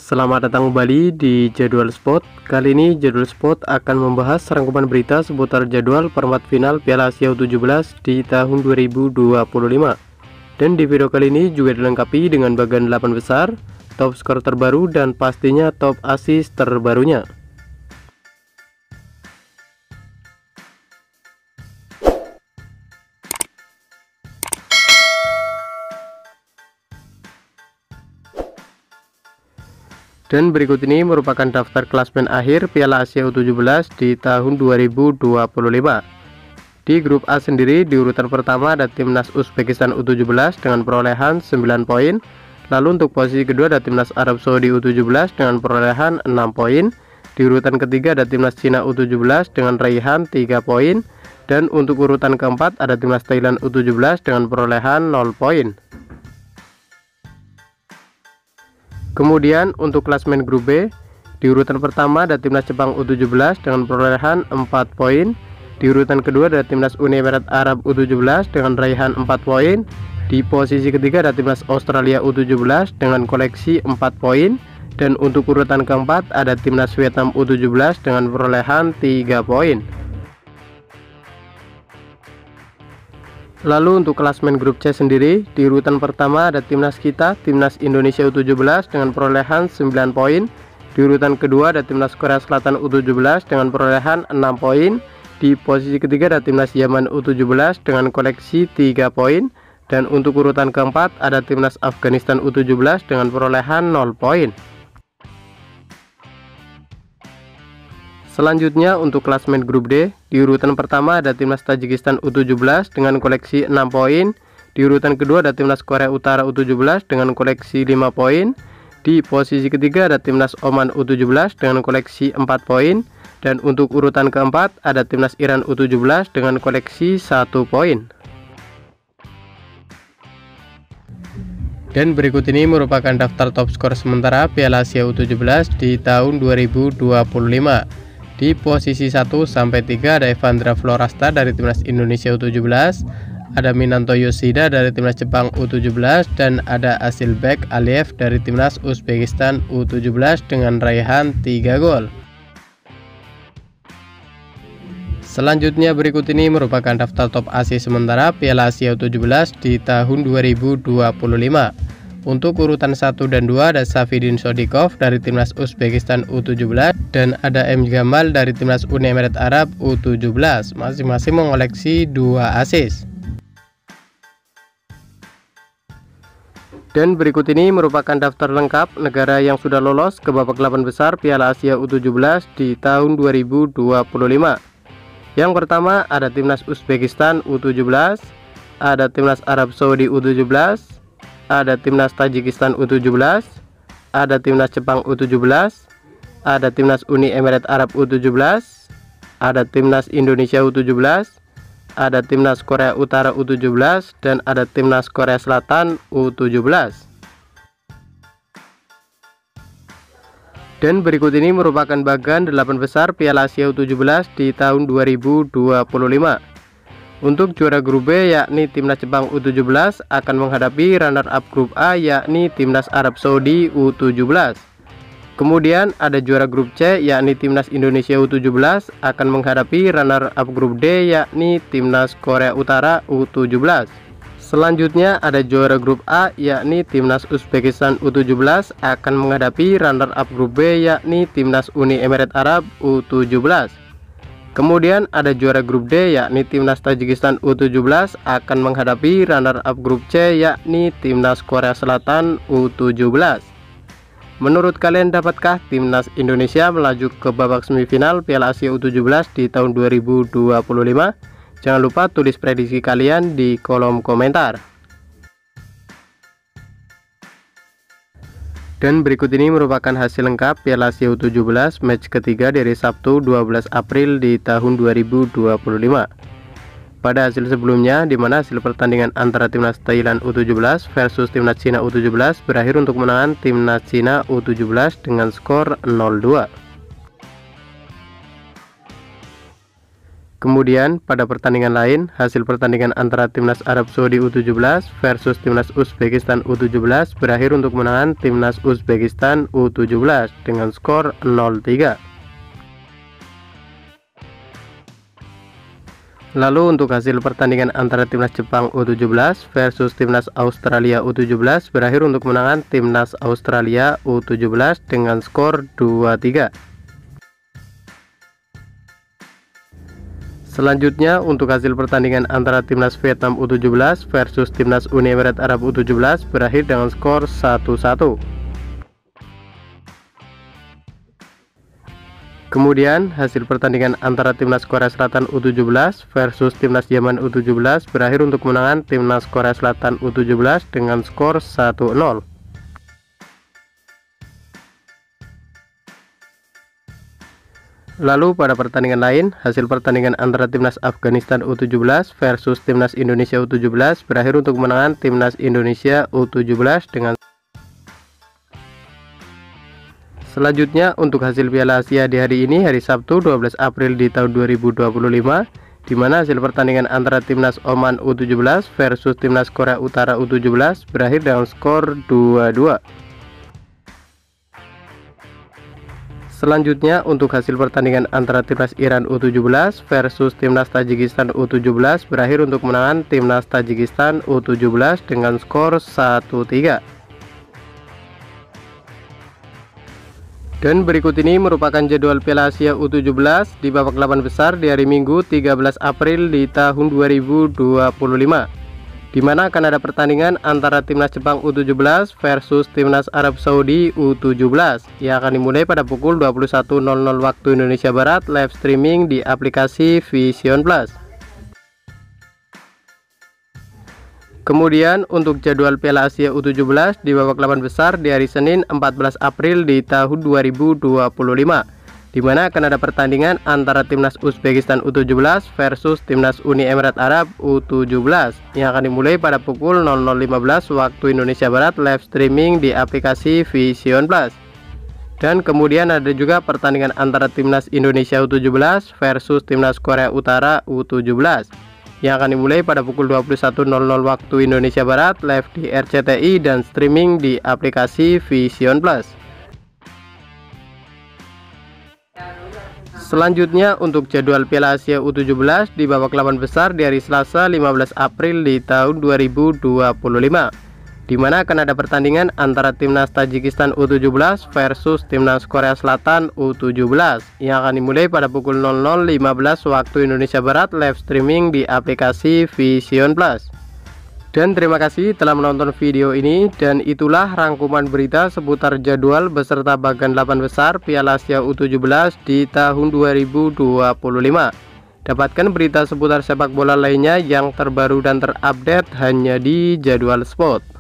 Selamat datang kembali di Jadwal Sport. Kali ini Jadwal Sport akan membahas rangkuman berita seputar jadwal perempat final Piala Asia U17 di tahun 2025. Dan di video kali ini juga dilengkapi dengan bagian 8 besar, top skor terbaru, dan pastinya top assist terbarunya. Dan berikut ini merupakan daftar klasmen akhir Piala Asia U17 di tahun 2025. Di grup A sendiri, di urutan pertama ada timnas Uzbekistan U17 dengan perolehan 9 poin. Lalu untuk posisi kedua ada timnas Arab Saudi U17 dengan perolehan 6 poin. Di urutan ketiga ada timnas Cina U17 dengan raihan 3 poin. Dan untuk urutan keempat ada timnas Thailand U17 dengan perolehan 0 poin. Kemudian untuk klasmen grup B, di urutan pertama ada timnas Jepang U17 dengan perolehan 4 poin. Di urutan kedua ada timnas Uni Emirat Arab U17 dengan raihan 4 poin. Di posisi ketiga ada timnas Australia U17 dengan koleksi 4 poin. Dan untuk urutan keempat ada timnas Vietnam U17 dengan perolehan 3 poin. Lalu untuk klasmen grup C sendiri, di urutan pertama ada timnas kita, timnas Indonesia U17 dengan perolehan 9 poin. Di urutan kedua ada timnas Korea Selatan U17 dengan perolehan 6 poin. Di posisi ketiga ada timnas Yaman U17 dengan koleksi 3 poin. Dan untuk urutan keempat ada timnas Afghanistan U17 dengan perolehan 0 poin. Selanjutnya untuk klasmen grup D, di urutan pertama ada timnas Tajikistan U17 dengan koleksi 6 poin. Di urutan kedua ada timnas Korea Utara U17 dengan koleksi 5 poin. Di posisi ketiga ada timnas Oman U17 dengan koleksi 4 poin. Dan untuk urutan keempat ada timnas Iran U17 dengan koleksi 1 poin. Dan berikut ini merupakan daftar top skor sementara Piala Asia U17 di tahun 2025. Di posisi 1 sampai 3 ada Evandra Florasta dari timnas Indonesia U17, ada Minato Yoshida dari timnas Jepang U17, dan ada Asilbek Aliyev dari timnas Uzbekistan U17 dengan raihan 3 gol. Selanjutnya berikut ini merupakan daftar top assist sementara Piala Asia U17 di tahun 2025. Untuk urutan 1 dan 2 ada Safidin Sodikov dari timnas Uzbekistan U17 dan ada M. Gamal dari timnas Uni Emirat Arab U17, masing-masing mengoleksi 2 assist. Dan berikut ini merupakan daftar lengkap negara yang sudah lolos ke babak 8 besar Piala Asia U17 di tahun 2025. Yang pertama ada timnas Uzbekistan U17, ada timnas Arab Saudi U17, ada timnas Tajikistan U17, ada timnas Jepang U17, ada timnas Uni Emirat Arab U17, ada timnas Indonesia U17, ada timnas Korea Utara U17, dan ada timnas Korea Selatan U17. Dan berikut ini merupakan bagian 8 besar Piala Asia U17 di tahun 2025. Untuk juara grup B yakni timnas Jepang U17 akan menghadapi runner up grup A yakni timnas Arab Saudi U17. Kemudian ada juara grup C yakni timnas Indonesia U17 akan menghadapi runner up grup D yakni timnas Korea Utara U17. Selanjutnya ada juara grup A yakni timnas Uzbekistan U17 akan menghadapi runner up grup B yakni timnas Uni Emirat Arab U17. Kemudian ada juara grup D yakni timnas Tajikistan U17 akan menghadapi runner up grup C yakni timnas Korea Selatan U17. Menurut kalian, dapatkah timnas Indonesia melaju ke babak semifinal Piala Asia U17 di tahun 2025? Jangan lupa tulis prediksi kalian di kolom komentar. Dan berikut ini merupakan hasil lengkap Piala Asia U17 match ketiga dari Sabtu 12 April di tahun 2025. Pada hasil sebelumnya, di mana hasil pertandingan antara timnas Thailand U17 versus timnas Cina U17 berakhir untuk kemenangan timnas Cina U17 dengan skor 0-2. Kemudian pada pertandingan lain, hasil pertandingan antara timnas Arab Saudi U17 versus timnas Uzbekistan U17 berakhir untuk kemenangan timnas Uzbekistan U17 dengan skor 0-3. Lalu untuk hasil pertandingan antara timnas Jepang U17 versus timnas Australia U17 berakhir untuk kemenangan timnas Australia U17 dengan skor 2-3. Selanjutnya untuk hasil pertandingan antara timnas Vietnam U17 versus timnas Uni Emirat Arab U17 berakhir dengan skor 1-1. Kemudian hasil pertandingan antara timnas Korea Selatan U17 versus timnas Yaman U17 berakhir untuk kemenangan timnas Korea Selatan U17 dengan skor 1-0. Lalu pada pertandingan lain, hasil pertandingan antara timnas Afghanistan U17 versus timnas Indonesia U17 berakhir untuk kemenangan timnas Indonesia U17 dengan. Selanjutnya untuk hasil Piala Asia di hari ini, hari Sabtu 12 April di tahun 2025, di mana hasil pertandingan antara timnas Oman U17 versus timnas Korea Utara U17 berakhir dengan skor 2-2. Selanjutnya untuk hasil pertandingan antara timnas Iran U17 versus timnas Tajikistan U17 berakhir untuk kemenangan timnas Tajikistan U17 dengan skor 1-3. Dan berikut ini merupakan jadwal Piala Asia U17 di babak 8 besar di hari Minggu 13 April di tahun 2025, di mana akan ada pertandingan antara timnas Jepang U17 versus timnas Arab Saudi U17 yang akan dimulai pada pukul 21.00 waktu Indonesia Barat, live streaming di aplikasi Vision Plus. Kemudian untuk jadwal Piala Asia U17 di babak 8 besar di hari Senin 14 April di tahun 2025, di mana akan ada pertandingan antara timnas Uzbekistan U17 versus timnas Uni Emirat Arab U17 yang akan dimulai pada pukul 00.15 waktu Indonesia Barat, live streaming di aplikasi Vision Plus. Dan kemudian ada juga pertandingan antara timnas Indonesia U17 versus timnas Korea Utara U17 yang akan dimulai pada pukul 21.00 waktu Indonesia Barat, live di RCTI dan streaming di aplikasi Vision Plus. Selanjutnya untuk jadwal Piala Asia U17 di babak 8 besar di hari Selasa 15 April di tahun 2025, di mana akan ada pertandingan antara timnas Tajikistan U17 versus timnas Korea Selatan U17 yang akan dimulai pada pukul 00.15 waktu Indonesia Barat, live streaming di aplikasi Vision Plus. Dan terima kasih telah menonton video ini, dan itulah rangkuman berita seputar jadwal beserta bagian 8 besar Piala Asia U17 di tahun 2025. Dapatkan berita seputar sepak bola lainnya yang terbaru dan terupdate hanya di Jadwal Sport.